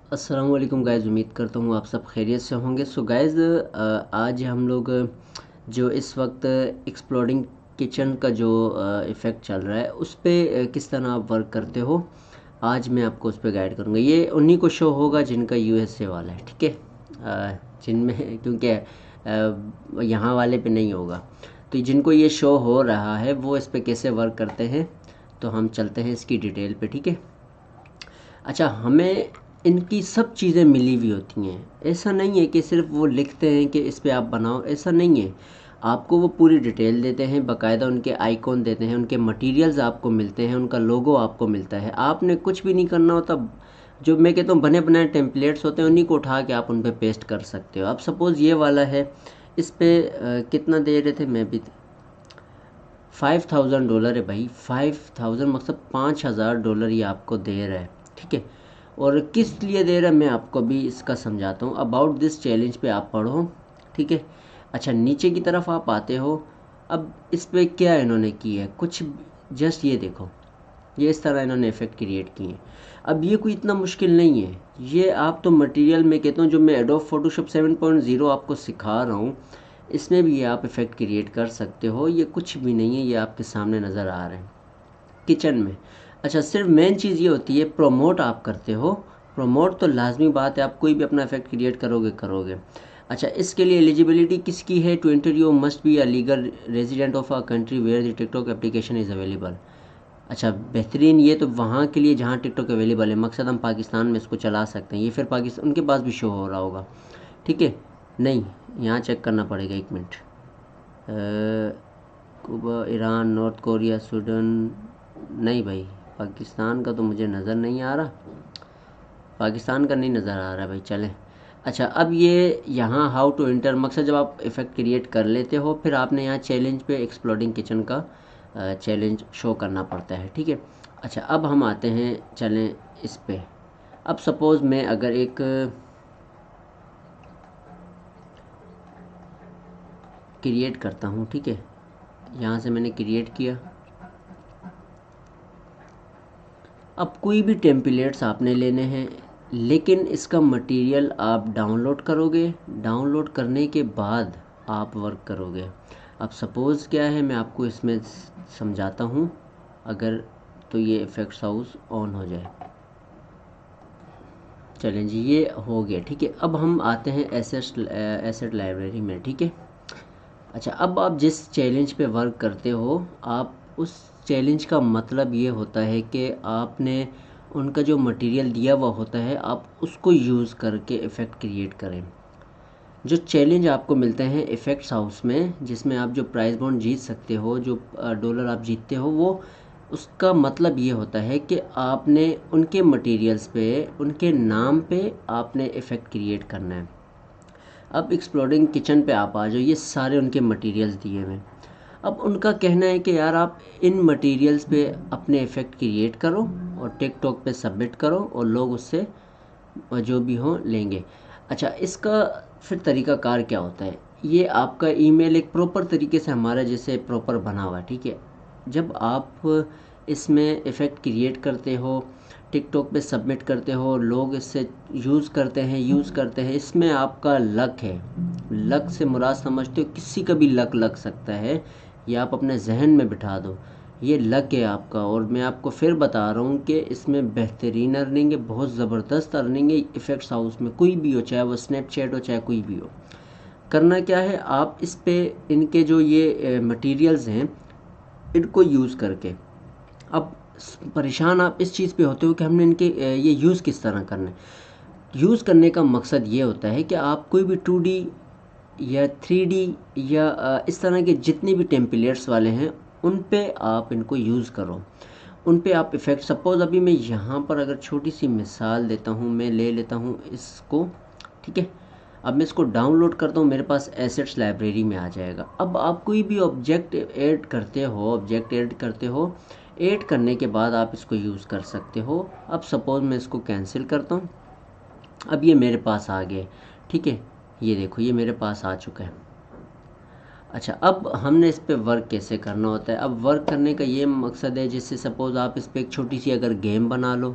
अस्सलाम वालेकुम गाइज़, उम्मीद करता हूँ आप सब खैरियत से होंगे। सो गाइज़, आज हम लोग जो इस वक्त एक्सप्लोडिंग किचन का जो इफ़ेक्ट चल रहा है उस पे किस तरह आप वर्क करते हो, आज मैं आपको उस पे गाइड करूँगा। ये उन्हीं को शो होगा जिनका यूएसए वाला है, ठीक है। जिनमें क्योंकि यहाँ वाले पे नहीं होगा, तो जिनको ये शो हो रहा है वो इस पे कैसे वर्क करते हैं, तो हम चलते हैं इसकी डिटेल पे, ठीक है। अच्छा, हमें इनकी सब चीज़ें मिली हुई होती हैं। ऐसा नहीं है कि सिर्फ वो लिखते हैं कि इस पे आप बनाओ, ऐसा नहीं है। आपको वो पूरी डिटेल देते हैं, बाकायदा उनके आइकॉन देते हैं, उनके मटेरियल्स आपको मिलते हैं, उनका लोगो आपको मिलता है। आपने कुछ भी नहीं करना होता। जो मैं कहता हूँ बने बनाए टेम्पलेट्स होते हैं, उन्हीं को उठा के आप उन पे पेस्ट कर सकते हो। अब सपोज़ ये वाला है, इस पे कितना दे रहे थे, मैं भी $5000 है भाई। 5000 मतलब $5000 ये आपको दे रहा है, ठीक है। और किस लिए दे रहा है मैं आपको भी इसका समझाता हूँ। अबाउट दिस चैलेंज पे आप पढ़ो, ठीक है। अच्छा, नीचे की तरफ आप आते हो। अब इस पे क्या इन्होंने किया है, कुछ जस्ट ये देखो, ये इस तरह इन्होंने इफ़ेक्ट क्रिएट किए हैं। अब ये कोई इतना मुश्किल नहीं है। ये आप तो मटेरियल में कहता हूँ, जो मैं एडोब फोटोशॉप 7.0 आपको सिखा रहा हूँ, इसमें भी ये आप इफ़ेक्ट क्रिएट कर सकते हो। ये कुछ भी नहीं है, ये आपके सामने नज़र आ रहे हैं किचन में। अच्छा, सिर्फ मेन चीज़ ये होती है, प्रोमोट आप करते हो। प्रोमोट तो लाजमी बात है, आप कोई भी अपना इफेक्ट क्रिएट करोगे। अच्छा, इसके लिए एलिजिबिलिटी किसकी है? To enter you must be a legal resident of a country where the TikTok application is available. अच्छा, बेहतरीन। ये तो वहाँ के लिए जहाँ टिकटॉक अवेलेबल है, मकसद हम पाकिस्तान में इसको चला सकते हैं। ये फिर पाकिस्तान उनके पास भी शो हो रहा होगा, ठीक है। नहीं, यहाँ चेक करना पड़ेगा, एक minute. Quba, Iran, north Korea, Sweden, नहीं भाई, पाकिस्तान का तो मुझे नज़र नहीं आ रहा। पाकिस्तान का नहीं नज़र आ रहा भाई, चलें। अच्छा, अब ये यहाँ हाउ टू एंटर, मकसद जब आप इफ़ेक्ट क्रिएट कर लेते हो, फिर आपने यहाँ चैलेंज पे एक्सप्लोडिंग किचन का चैलेंज शो करना पड़ता है, ठीक है। अच्छा, अब हम आते हैं, चलें इस पे। अब सपोज़ मैं अगर एक क्रिएट करता हूँ, ठीक है। यहाँ से मैंने क्रिएट किया। अब कोई भी टेम्पलेट्स आपने लेने हैं, लेकिन इसका मटेरियल आप डाउनलोड करोगे। डाउनलोड करने के बाद आप वर्क करोगे। अब सपोज़ क्या है, मैं आपको इसमें समझाता हूँ। अगर तो ये इफ़ेक्ट्स हाउस ऑन हो जाए। चलें जी, ये हो गया, ठीक है। अब हम आते हैं एसेट लाइब्रेरी में, ठीक है। अच्छा, अब आप जिस चैलेंज पे वर्क करते हो, आप उस चैलेंज का मतलब ये होता है कि आपने उनका जो मटेरियल दिया हुआ होता है, आप उसको यूज़ करके इफ़ेक्ट क्रिएट करें। जो चैलेंज आपको मिलते हैं इफ़ेक्ट्स हाउस में, जिसमें आप जो प्राइज़ बॉन्ड जीत सकते हो, जो डॉलर आप जीतते हो, वो उसका मतलब ये होता है कि आपने उनके मटेरियल्स पे, उनके नाम पे आपने इफ़ेक्ट क्रिएट करना है। अब एक्सप्लोडिंग किचन पे आप आ जाओ, ये सारे उनके मटेरियल्स दिए हुए हैं। अब उनका कहना है कि यार आप इन मटेरियल्स पे अपने इफ़ेक्ट क्रिएट करो और टिकटॉक पे सबमिट करो, और लोग उससे जो भी हो लेंगे। अच्छा, इसका फिर तरीक़ाकार क्या होता है? ये आपका ईमेल एक प्रॉपर तरीके से हमारा जैसे प्रॉपर बना हुआ है, ठीक है। जब आप इसमें इफ़ेक्ट क्रिएट करते हो, टिकटॉक पे सबमिट करते हो, लोग इससे यूज़ करते हैं, इसमें आपका लक है। लक से मुराद समझते हो, किसी का भी लक लग सकता है, ये आप अपने जहन में बिठा दो। ये लक है आपका, और मैं आपको फिर बता रहा हूँ कि इसमें बेहतरीन अर्निंग है, बहुत ज़बरदस्त अर्निंग है इफ़ेक्ट्स हाउस में। कोई भी हो, चाहे वो स्नैपचैट हो, चाहे कोई भी हो। करना क्या है, आप इस पे इनके जो ये मटेरियल्स हैं, इनको यूज़ करके, अब परेशान आप इस चीज़ पे होते हो कि हमने इनके ये यूज़ किस तरह करना है। यूज़ करने का मकसद ये होता है कि आप कोई भी 2D या 3D या इस तरह के जितने भी टेम्पलेट्स वाले हैं, उन पे आप इनको यूज़ करो। उन पे आप इफ़ेक्ट, सपोज़ अभी मैं यहाँ पर अगर छोटी सी मिसाल देता हूँ, मैं ले लेता हूँ इसको, ठीक है। अब मैं इसको डाउनलोड करता हूँ, मेरे पास एसेट्स लाइब्रेरी में आ जाएगा। अब आप कोई भी ऑब्जेक्ट ऐड करते हो, ऐड करने के बाद आप इसको यूज़ कर सकते हो। अब सपोज़ मैं इसको कैंसिल करता हूँ। अब ये मेरे पास आ गया, ठीक है। ये देखो, ये मेरे पास आ चुका है। अच्छा, अब हमने इस पे वर्क कैसे करना होता है? अब वर्क करने का ये मकसद है, जैसे सपोज़ आप इस पे एक छोटी सी अगर गेम बना लो,